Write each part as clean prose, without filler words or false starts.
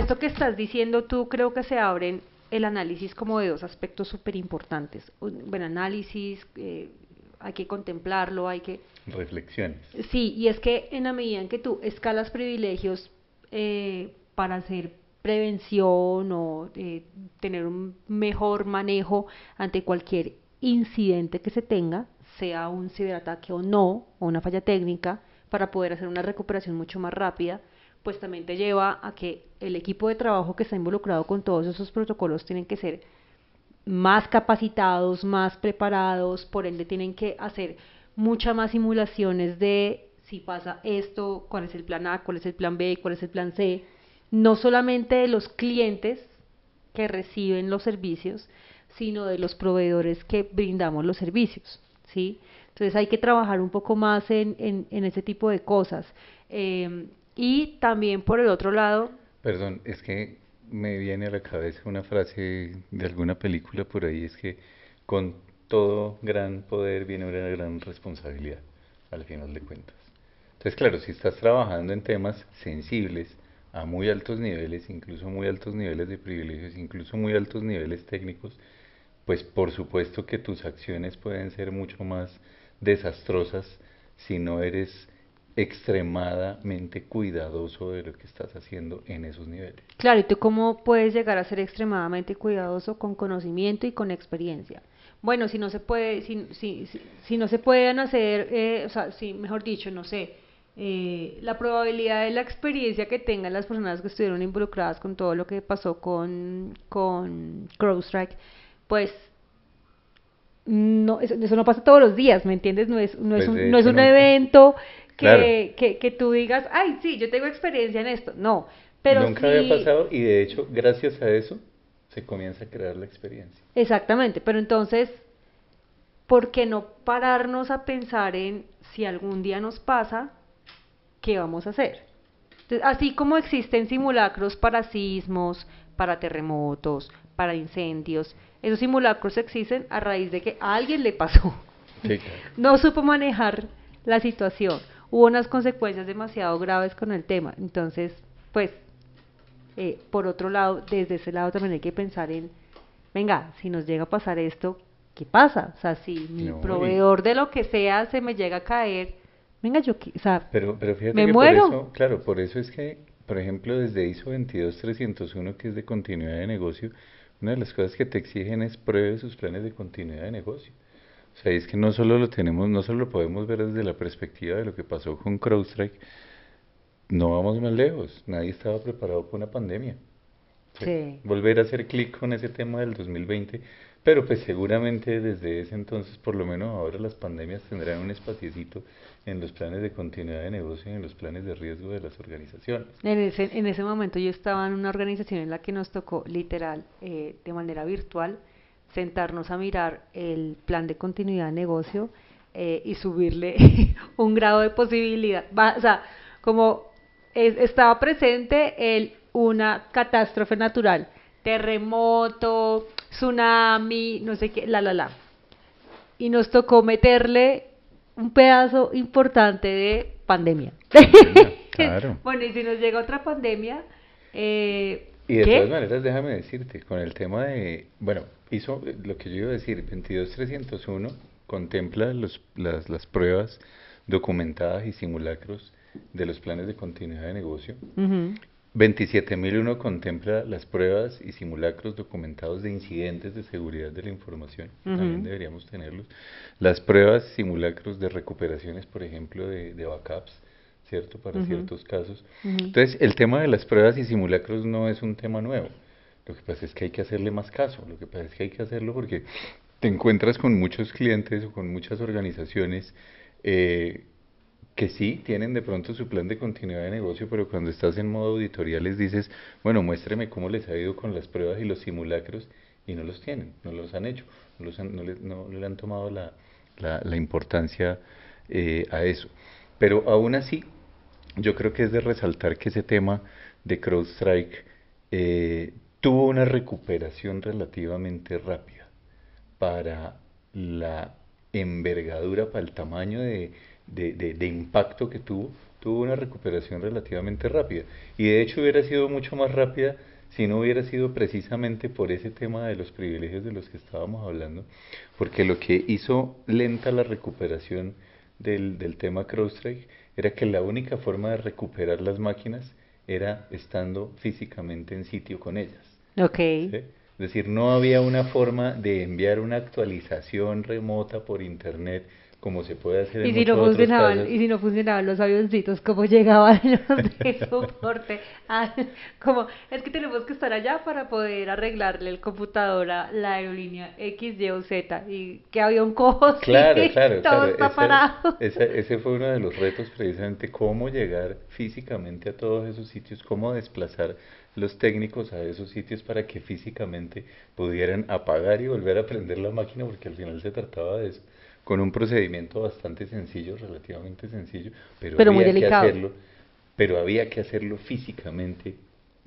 esto que estás diciendo tú, creo que se abren el análisis como de dos aspectos súper importantes. Bueno, análisis, hay que contemplarlo, hay que... Reflexiones. Sí, y es que en la medida en que tú escalas privilegios para hacer prevención o tener un mejor manejo ante cualquier incidente que se tenga, sea un ciberataque o no, o una falla técnica, para poder hacer una recuperación mucho más rápida, pues también te lleva a que el equipo de trabajo que está involucrado con todos esos protocolos tienen que ser más capacitados, más preparados, por ende tienen que hacer muchas más simulaciones de si pasa esto, cuál es el plan A, cuál es el plan B, cuál es el plan C, no solamente de los clientes que reciben los servicios, sino de los proveedores que brindamos los servicios, ¿sí? Entonces hay que trabajar un poco más en ese tipo de cosas. Y también por el otro lado, Perdón, es que me viene a la cabeza una frase de alguna película por ahí, es que con todo gran poder viene una gran responsabilidad, al final de cuentas. Entonces, claro, si estás trabajando en temas sensibles, a muy altos niveles, incluso muy altos niveles de privilegios, incluso muy altos niveles técnicos, pues por supuesto que tus acciones pueden ser mucho más desastrosas si no eres extremadamente cuidadoso de lo que estás haciendo en esos niveles. claro, ¿y tú cómo puedes llegar a ser extremadamente cuidadoso con conocimiento y con experiencia? Bueno, si no se puede, si no se pueden hacer, o sea, si, mejor dicho, no sé, la probabilidad de la experiencia que tengan las personas que estuvieron involucradas con todo lo que pasó con CrowdStrike, pues no, eso no pasa todos los días, ¿me entiendes? Pues de No es hecho un nunca, evento claro, que tú digas, ay, sí, yo tengo experiencia en esto. No, pero nunca había sí, pasado y de hecho gracias a eso se comienza a crear la experiencia. exactamente, pero entonces, ¿por qué no pararnos a pensar en si algún día nos pasa, qué vamos a hacer? Entonces, así como existen simulacros para sismos, para terremotos, para incendios, esos simulacros existen a raíz de que a alguien le pasó. Sí, claro. No supo manejar la situación. Hubo unas consecuencias demasiado graves con el tema. Entonces, pues, por otro lado, desde ese lado también hay que pensar en, venga, si nos llega a pasar esto, ¿qué pasa? O sea, si mi No, y, proveedor de lo que sea se me llega a caer, venga, o sea, pero fíjate me que por muero. eso, claro, por eso es que, por ejemplo, desde ISO 22301, que es de continuidad de negocio, una de las cosas que te exigen es pruebe sus planes de continuidad de negocio. O sea, es que no solo lo tenemos, no solo lo podemos ver desde la perspectiva de lo que pasó con CrowdStrike, no vamos más lejos, nadie estaba preparado para una pandemia. Sí, Sí. volver a hacer clic con ese tema del 2020, pero pues seguramente desde ese entonces, por lo menos ahora las pandemias tendrán un espaciecito en los planes de continuidad de negocio y en los planes de riesgo de las organizaciones. En ese momento yo estaba en una organización en la que nos tocó literal, de manera virtual, sentarnos a mirar el plan de continuidad de negocio y subirle un grado de posibilidad. O sea, como estaba presente una catástrofe natural, terremoto, tsunami, no sé qué, la. Y nos tocó meterle un pedazo importante de pandemia. Pandemia, claro. Bueno, y si nos llega otra pandemia, Y de todas ¿qué? maneras, déjame decirte, con el tema de, bueno, hizo lo que yo iba a decir, 22301 contempla las pruebas documentadas y simulacros de los planes de continuidad de negocio. Ujú, 27001 contempla las pruebas y simulacros documentados de incidentes de seguridad de la información, que también ujú, deberíamos tenerlos. Las pruebas y simulacros de recuperaciones, por ejemplo, de backups, ¿cierto? Para ujú, ciertos casos. ujú. Entonces, el tema de las pruebas y simulacros no es un tema nuevo. Lo que pasa es que hay que hacerle más caso. Lo que pasa es que hay que hacerlo porque te encuentras con muchos clientes o con muchas organizaciones eh, que sí tienen de pronto su plan de continuidad de negocio, pero cuando estás en modo auditoría les dices, bueno, muéstreme cómo les ha ido con las pruebas y los simulacros, y no los tienen, no los han hecho, no le han tomado la importancia a eso. Pero aún así, yo creo que es de resaltar que ese tema de CrowdStrike tuvo una recuperación relativamente rápida para la envergadura, para el tamaño de impacto que tuvo, tuvo una recuperación relativamente rápida. Y de hecho hubiera sido mucho más rápida si no hubiera sido precisamente por ese tema de los privilegios de los que estábamos hablando, porque lo que hizo lenta la recuperación del tema CrowdStrike era que la única forma de recuperar las máquinas era estando físicamente en sitio con ellas. Ok. ¿Sí? Es decir, no había una forma de enviar una actualización remota por internet como se puede hacer en muchos otros casos. Y si no funcionaban los avioncitos, ¿cómo llegaban los de soporte? Ah, como, es que tenemos que estar allá para poder arreglarle el computador a la aerolínea X, Y o Z. Y que había un cojo, Claro, sí, claro, todo claro. está parado. Ese fue uno de los retos precisamente, cómo llegar físicamente a todos esos sitios, cómo desplazar los técnicos a esos sitios para que físicamente pudieran apagar y volver a prender la máquina, porque al final se trataba de eso, con un procedimiento bastante sencillo, relativamente sencillo, Pero muy delicado. pero había que hacerlo físicamente,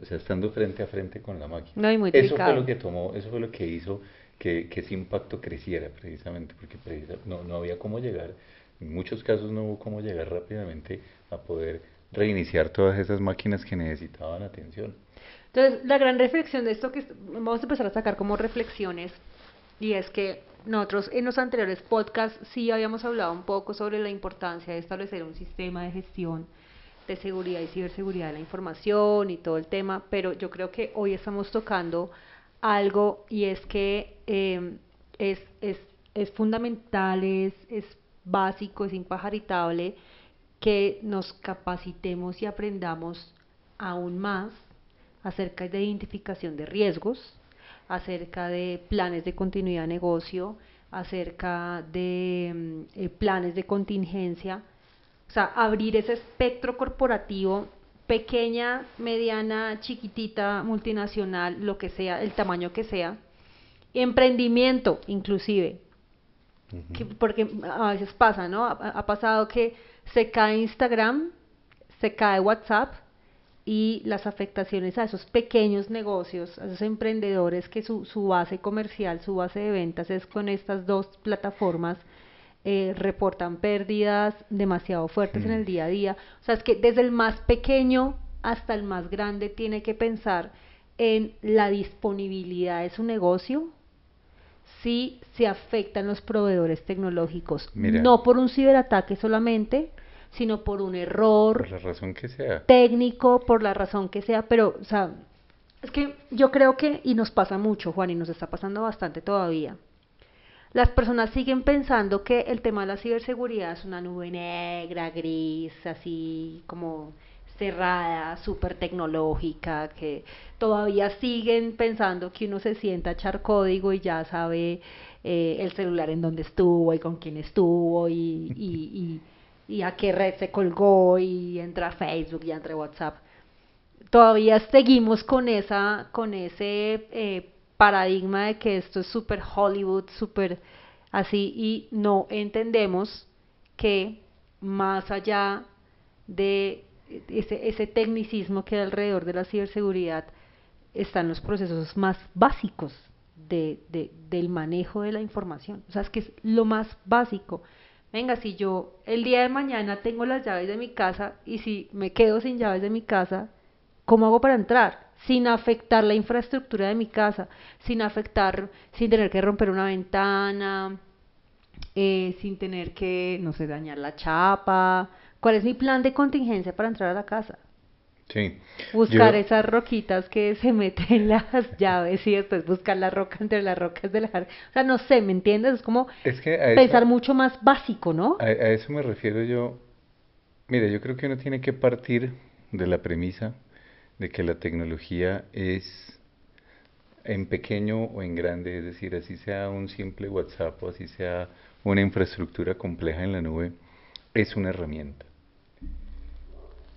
o sea, estando frente a frente con la máquina. No, y muy Eso fue lo delicado. que tomó, eso fue lo que hizo que ese impacto creciera precisamente, porque no había cómo llegar, en muchos casos no hubo cómo llegar rápidamente a poder reiniciar todas esas máquinas que necesitaban atención. Entonces, la gran reflexión de esto vamos a empezar a sacar como reflexiones, y es que nosotros en los anteriores podcasts sí habíamos hablado un poco sobre la importancia de establecer un sistema de gestión de seguridad y ciberseguridad de la información y todo el tema, pero yo creo que hoy estamos tocando algo y es que es, es, es fundamental, es básico, es impajaritable que nos capacitemos y aprendamos aún más acerca de identificación de riesgos, acerca de planes de continuidad de negocio, acerca de planes de contingencia, o sea, abrir ese espectro corporativo, pequeña, mediana, chiquitita, multinacional, lo que sea, el tamaño que sea, emprendimiento inclusive, porque a veces pasa, ¿no? Ha pasado que se cae Instagram, se cae WhatsApp y las afectaciones a esos pequeños negocios, a esos emprendedores que su base comercial, su base de ventas es con estas dos plataformas, reportan pérdidas demasiado fuertes en Hmm. el día a día. O sea, es que desde el más pequeño hasta el más grande tiene que pensar en la disponibilidad de su negocio si se afectan los proveedores tecnológicos, Mira, no por un ciberataque solamente, sino por un por error la razón que sea. técnico, por la razón que sea, pero, o sea, es que yo creo que, y nos pasa mucho, Juan, y nos está pasando bastante todavía, las personas siguen pensando que el tema de la ciberseguridad es una nube negra, gris, así como cerrada, súper tecnológica, que todavía siguen pensando que uno se sienta a echar código y ya sabe el celular en dónde estuvo y con quién estuvo y a qué red se colgó y entra a Facebook y entra a WhatsApp. Todavía seguimos con ese paradigma de que esto es súper Hollywood, súper así, y no entendemos que más allá de ese tecnicismo que hay alrededor de la ciberseguridad, están los procesos más básicos del manejo de la información. O sea, es que es lo más básico. Venga, si yo el día de mañana tengo las llaves de mi casa y si me quedo sin llaves de mi casa, ¿cómo hago para entrar? Sin afectar la infraestructura de mi casa, sin afectar, sin tener que romper una ventana, sin tener que, no sé, dañar la chapa. ¿Cuál es mi plan de contingencia para entrar a la casa? Sí, Buscar yo, esas roquitas que se meten en las llaves y después buscar la roca entre las rocas del jardín. O sea, no sé, ¿me entiendes? Es como es que pensar mucho más básico, ¿no? a eso me refiero yo. Mira, yo creo que uno tiene que partir de la premisa de que la tecnología es en pequeño o en grande, es decir, así sea un simple WhatsApp o así sea una infraestructura compleja en la nube, es una herramienta.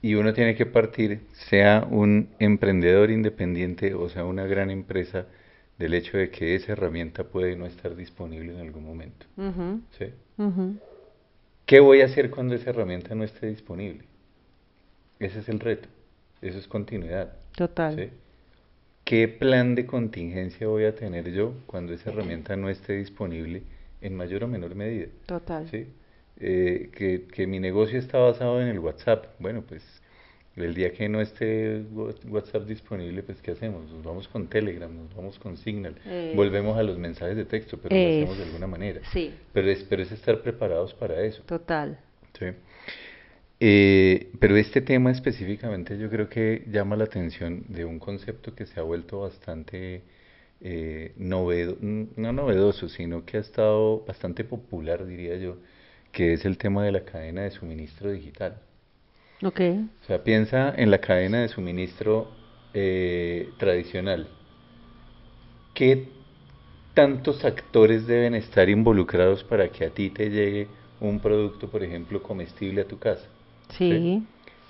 Y uno tiene que partir, sea un emprendedor independiente o sea una gran empresa, del hecho de que esa herramienta puede no estar disponible en algún momento. Ujú, ¿Sí? ujú. ¿Qué voy a hacer cuando esa herramienta no esté disponible? Ese es el reto, eso es continuidad. Total, ¿Sí? ¿Qué plan de contingencia voy a tener yo cuando esa herramienta no esté disponible en mayor o menor medida? total. ¿Sí? que mi negocio está basado en el WhatsApp. Bueno, pues el día que no esté WhatsApp disponible, pues ¿qué hacemos? Nos vamos con Telegram, nos vamos con Signal, volvemos a los mensajes de texto, pero lo es, hacemos de alguna manera. sí, Pero es estar preparados para eso. total. ¿Sí? Pero este tema específicamente yo creo que llama la atención de un concepto que se ha vuelto bastante no novedoso, sino que ha estado bastante popular, diría yo, que es el tema de la cadena de suministro digital. Ok, O sea, piensa en la cadena de suministro tradicional. ¿Qué tantos actores deben estar involucrados para que a ti te llegue un producto, por ejemplo, comestible a tu casa? ¿Sí?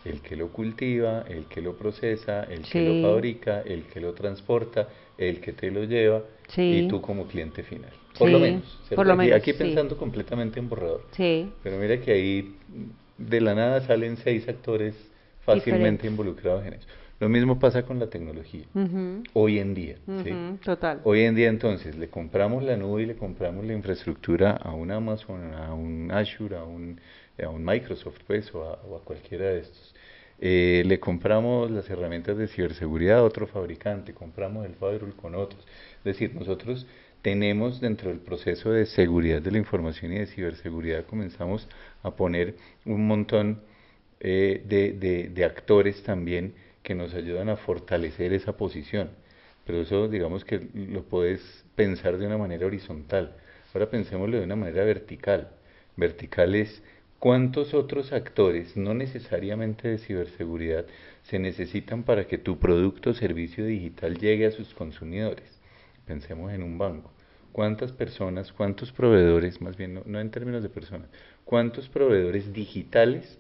sí, El que lo cultiva, el que lo procesa, el que lo sí, fabrica, el que lo transporta, el que te lo lleva y sí, tú como cliente final. Por lo sí, menos, por ¿cierto? lo Aquí, menos, aquí sí, pensando completamente en borrador. sí, Pero mira que ahí de la nada salen 6 actores fácilmente diferentes. involucrados en eso. Lo mismo pasa con la tecnología, Ujú, hoy en día, ¿sí? ujú, total. Hoy en día entonces le compramos la nube y le compramos la infraestructura a un Amazon, a un Azure, a un Microsoft, pues, o a cualquiera de estos. Le compramos las herramientas de ciberseguridad a otro fabricante, compramos el firewall con otros. Es decir, nosotros tenemos dentro del proceso de seguridad de la información y de ciberseguridad comenzamos a poner un montón de actores también que nos ayudan a fortalecer esa posición. Pero eso digamos que lo puedes pensar de una manera horizontal. Ahora pensémoslo de una manera vertical. Vertical es cuántos otros actores, no necesariamente de ciberseguridad, se necesitan para que tu producto o servicio digital llegue a sus consumidores. Pensemos en un banco. ¿Cuántas personas, cuántos proveedores, más bien no en términos de personas, cuántos proveedores digitales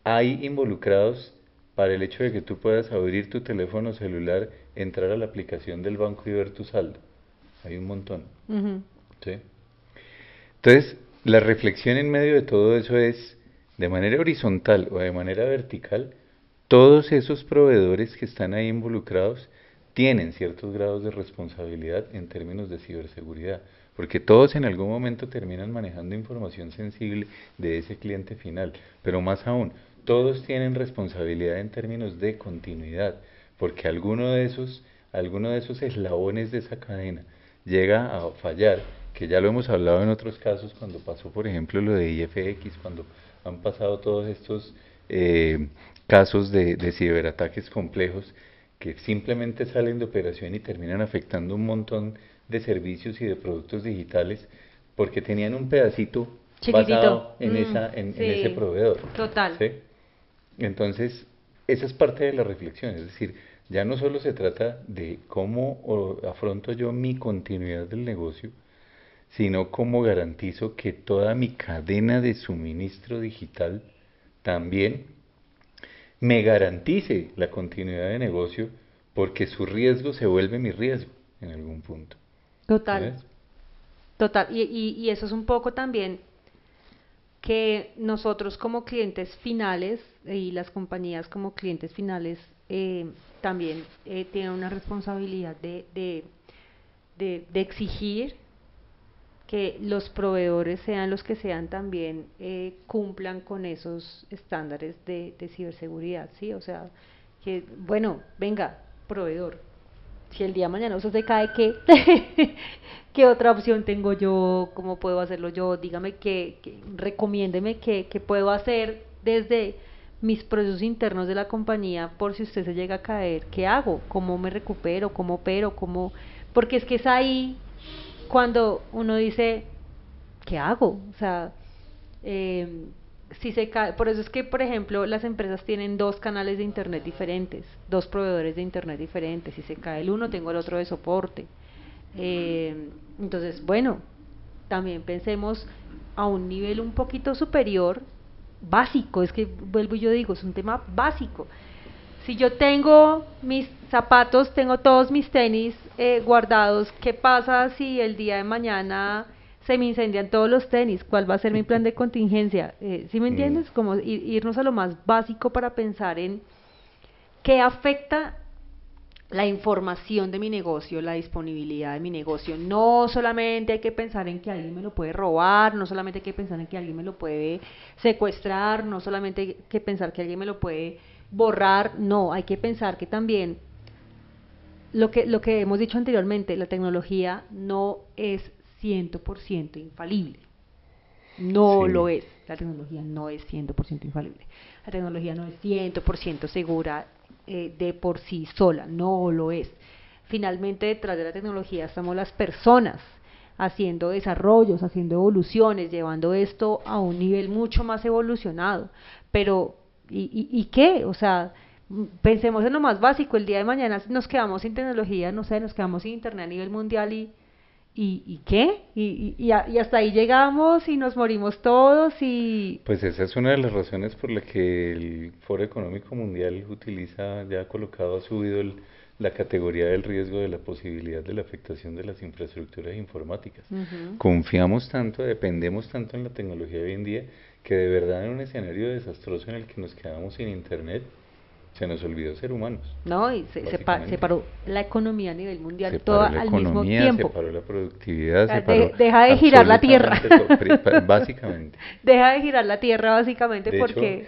hay involucrados para el hecho de que tú puedas abrir tu teléfono celular, entrar a la aplicación del banco y ver tu saldo? Hay un montón, Ujú, ¿sí? Entonces, la reflexión en medio de todo eso es, de manera horizontal o de manera vertical, todos esos proveedores que están ahí involucrados tienen ciertos grados de responsabilidad en términos de ciberseguridad, porque todos en algún momento terminan manejando información sensible de ese cliente final, pero más aún, todos tienen responsabilidad en términos de continuidad, porque alguno de esos eslabones de esa cadena llega a fallar, que ya lo hemos hablado en otros casos cuando pasó, por ejemplo, lo de IFX, cuando han pasado todos estos casos de ciberataques complejos que simplemente salen de operación y terminan afectando un montón de servicios y de productos digitales porque tenían un pedacito chiquitito. basado en, en ese Sí, proveedor. total. ¿Sí? Entonces, esa es parte de la reflexión, es decir, ya no solo se trata de cómo afronto yo mi continuidad del negocio, sino cómo garantizo que toda mi cadena de suministro digital también me garantice la continuidad de negocio, porque su riesgo se vuelve mi riesgo en algún punto. ¿Sí Total, ves? total. Y eso es un poco también que nosotros como clientes finales y las compañías como clientes finales también tienen una responsabilidad de exigir que los proveedores, sean los que sean, también cumplan con esos estándares de ciberseguridad, ¿sí? O sea, que, bueno, venga, proveedor, si el día de mañana eso se cae, ¿qué? ¿Qué otra opción tengo yo? ¿Cómo puedo hacerlo yo? Dígame recomiéndeme qué puedo hacer desde mis procesos internos de la compañía por si usted se llega a caer. ¿Qué hago? ¿Cómo me recupero? ¿Cómo opero? ¿Cómo? Porque es que es ahí cuando uno dice, ¿qué hago? O sea, eh, si se cae, por eso es que, por ejemplo, las empresas tienen dos canales de internet diferentes, dos proveedores de internet diferentes. Si se cae el uno, tengo el otro de soporte. Entonces, bueno, también pensemos a un nivel un poquito superior, básico, es que vuelvo y yo digo, es un tema básico. Si yo tengo mis zapatos, tengo todos mis tenis guardados, ¿qué pasa si el día de mañana se me incendian todos los tenis? ¿Cuál va a ser mi plan de contingencia? ¿Sí me Mm, entiendes? Como irnos a lo más básico para pensar en qué afecta la información de mi negocio, la disponibilidad de mi negocio. No solamente hay que pensar en que alguien me lo puede robar, no solamente hay que pensar en que alguien me lo puede secuestrar, no solamente hay que pensar que alguien me lo puede borrar, no, hay que pensar que también lo que hemos dicho anteriormente, la tecnología no es 100% infalible. No lo Sí, es. La tecnología no es 100% infalible. La tecnología no es 100% segura de por sí sola. No lo es. Finalmente, detrás de la tecnología estamos las personas haciendo desarrollos, haciendo evoluciones, llevando esto a un nivel mucho más evolucionado. Pero, ¿y qué? O sea, pensemos en lo más básico. El día de mañana nos quedamos sin tecnología, no sé, nos quedamos sin internet a nivel mundial ¿y qué? Y hasta ahí llegamos y nos morimos todos y... pues esa es una de las razones por la que el Foro Económico Mundial utiliza, ya ha colocado, ha subido la categoría del riesgo de la posibilidad de la afectación de las infraestructuras informáticas. Ujú. Confiamos tanto, dependemos tanto en la tecnología hoy en día, que de verdad en un escenario desastroso en el que nos quedamos sin internet, se nos olvidó ser humanos, ¿No? Y se básicamente. paró la economía a nivel mundial Se toda paró la al mismo economía, se tiempo. paró la O productividad, sea, se paró deja de girar la tierra. absolutamente todo, básicamente. Deja de girar la tierra básicamente De hecho, porque...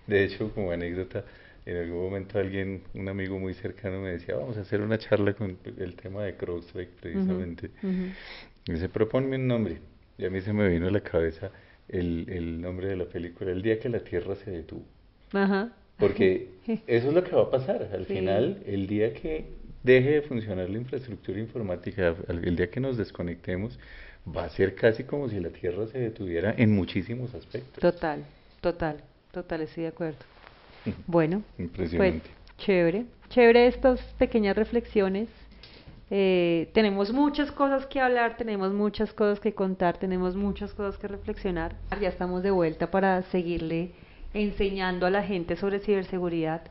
de hecho, como anécdota, en algún momento alguien, un amigo muy cercano me decía, vamos a hacer una charla con el tema de CrowdStrike Ujú, precisamente. ujú. Y dice, proponme un nombre. Y a mí se me vino a la cabeza el nombre de la película, El día que la Tierra se detuvo. Ajá. Porque eso es lo que va a pasar. Al Sí, final, el día que deje de funcionar la infraestructura informática, el día que nos desconectemos, va a ser casi como si la Tierra se detuviera en muchísimos aspectos. total, total, total, estoy de acuerdo. Bueno, pues Impresionante. chévere, chévere estas pequeñas reflexiones. Tenemos muchas cosas que hablar, tenemos muchas cosas que contar, tenemos muchas cosas que reflexionar. Ya estamos de vuelta para seguirle enseñando a la gente sobre ciberseguridad.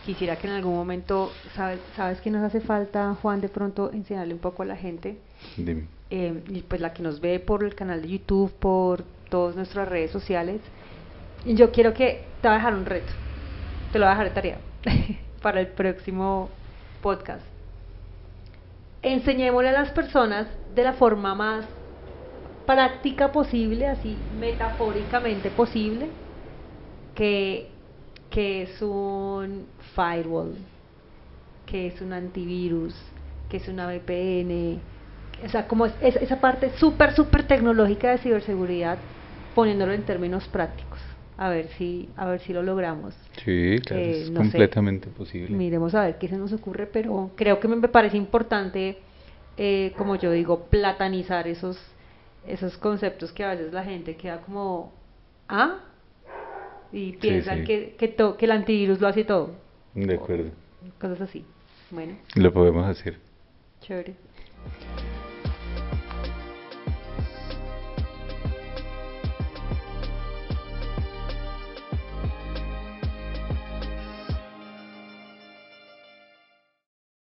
Quisiera que en algún momento, ¿sabes qué nos hace falta, Juan, de pronto enseñarle un poco a la gente? Dime. Y pues la que nos ve por el canal de YouTube, por todas nuestras redes sociales. Y yo quiero que te voy a dejar un reto, te lo voy a dejar de tarea para el próximo podcast. Enseñémosle a las personas de la forma más práctica posible, así metafóricamente posible, que, que es un firewall, que es un antivirus, que es una VPN, o sea, como esa parte súper, súper tecnológica de ciberseguridad, poniéndolo en términos prácticos. A ver si lo logramos. Sí, claro, es No sé, completamente posible. miremos a ver qué se nos ocurre, pero creo que me parece importante, como yo digo, platanizar esos conceptos que a veces la gente queda como, ¿ah? Y Sí, piensan sí, que el antivirus lo hace todo, de o acuerdo. cosas así. Bueno, Lo podemos hacer. chévere.